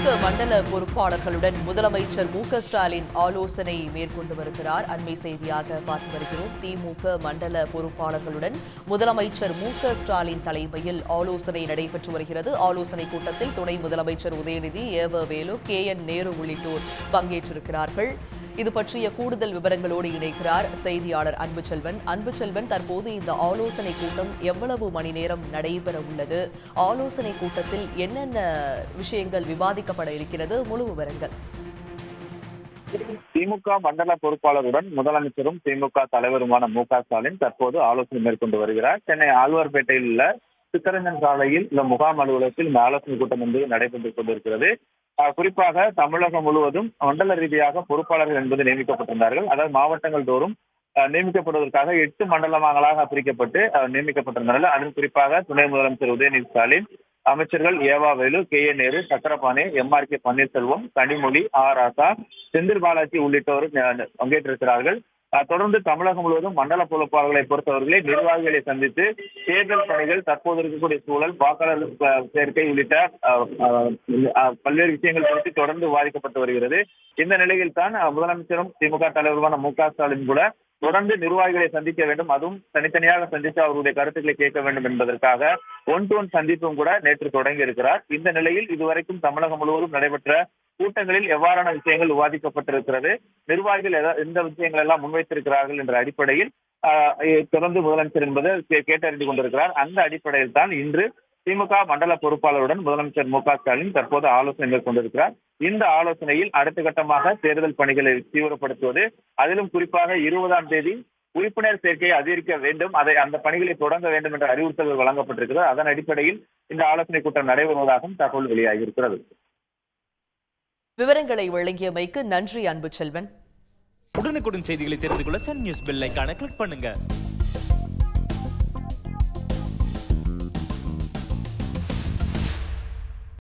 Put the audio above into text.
திமுக மண்டல பொறுப்பாளர்களுடன் முதலமைச்சர் மு.க.ஸ்டாலின் ஆலோசனை மேற்கொண்டு வருகிறார். அண்மை செய்தியாக பார்த்து வருகிறோம். திமுக மண்டல பொறுப்பாளர்களுடன் முதலமைச்சர் மு.க.ஸ்டாலின் தலைமையில் ஆலோசனை நடைபெற்று வருகிறது. ஆலோசனை கூட்டத்தில் துணை முதலமைச்சர் உதயநிதி, வேலு, கே.என். நேரு உள்ளிட்டோர் பங்கேற்றிருக்கிறார்கள். இது பற்றிய கூடுதல் விவரங்களோடு இணைக்கிறார் செய்தியாளர் அன்புச்செல்வன். அன்புச்செல்வன், தற்போது இந்த ஆலோசனை கூட்டம் எவ்வளவு மணி நேரம் நடைபெற உள்ளது? ஆலோசனை கூட்டத்தில் என்னென்ன விஷயங்கள் விவாதிக்கப்பட இருக்கிறது? முழு விவரங்கள். திமுக மண்டல பொறுப்பாளருடன் முதலமைச்சரும் திமுக தலைவருமான மு.க.ஸ்டாலின் தற்போது ஆலோசனை மேற்கொண்டு வருகிறார். சென்னை ஆழ்வார்பேட்டையில் உள்ள சித்தரஞ்சன் சாலையில் உள்ள முகாம் அலுவலகத்தில் இந்த ஆலோசனை கூட்டம் என்பது நடைபெற்றுக் கொண்டிருக்கிறது. குறிப்பாக தமிழகம் முழுவதும் மண்டல ரீதியாக பொறுப்பாளர்கள் என்பது நியமிக்கப்பட்டிருந்தார்கள். அதாவது மாவட்டங்கள் தோறும் நியமிக்கப்படுவதற்காக 8 மண்டலங்களாக பிரிக்கப்பட்டு நியமிக்கப்பட்டிருந்தார்கள். அதில் குறிப்பாக துணை முதலமைச்சர் உதயநிதி ஸ்டாலின், அமைச்சர்கள் வேலு, கே.என். நேரு, சக்கரபாணி, எம்.ஆர்.கே. பன்னீர்செல்வம், கனிமொழி, ராசா, செந்தில் பாலாஜி உள்ளிட்டோர் பங்கேற்றிருக்கிறார்கள். தொடர்ந்து தமிழகம் முழுவதும் மண்டல பொறுப்பாளர்களை பொறுத்தவர்களை நிர்வாகிகளை சந்தித்து தேர்தல் பணிகள், தற்போது இருக்கக்கூடிய சூழல், வாக்காளர் சேர்க்கை உள்ளிட்ட பல்வேறு விஷயங்கள் குறித்து தொடர்ந்து விவாதிக்கப்பட்டு வருகிறது. இந்த நிலையில் தான் முதலமைச்சரும் திமுக தலைவருமான மு.க.ஸ்டாலின் கூட தொடர்ந்து நிர்வாகிகளை சந்திக்க வேண்டும், அதுவும் தனித்தனியாக சந்தித்து அவருடைய கருத்துக்களை கேட்க வேண்டும் என்பதற்காக ஒன் டு ஒன் சந்திப்பும் கூட நேற்று தொடங்கி இருக்கிறார். இந்த நிலையில் இதுவரைக்கும் தமிழகம் முழுவதும் நடைபெற்ற கூட்டங்களில் எவ்வாறான விஷயங்கள் விவாதிக்கப்பட்டிருக்கிறது, நிர்வாகிகள் எந்த விஷயங்கள் எல்லாம் முன்வைத்திருக்கிறார்கள் என்ற அடிப்படையில் தொடர்ந்து முதலமைச்சர் என்பது கேட்டறிந்து கொண்டிருக்கிறார். அந்த அடிப்படையில் தான் இன்று திமுக மண்டல பொறுப்பாளருடன் முதலமைச்சர் மு.க.ஸ்டாலின் தற்போது ஆலோசனை மேற்கொண்டிருக்கிறார். இந்த ஆலோசனையில் அடுத்த கட்டமாக தேர்தல் பணிகளை தீவிரப்படுத்துவது, அதிலும் குறிப்பாக 20ஆம் தேதி உறுப்பினர் சேர்க்கையை அதிகரிக்க வேண்டும், அந்த பணிகளை தொடங்க வேண்டும் என்ற அறிவுறுத்தல்கள் வழங்கப்பட்டிருக்கிறது. அதன் அடிப்படையில் இந்த ஆலோசனை கூட்டம் நடைபெறுவதாகவும் தகவல் வெளியாகியிருக்கிறது. விவரங்களை வழங்கியமைக்கு நன்றி அன்புச்செல்வன். உடனுக்குடன் செய்திகளை தெரிந்து கொள்ள சன் நியூஸ் பெல் ஐகானை கிளிக் பண்ணுங்க.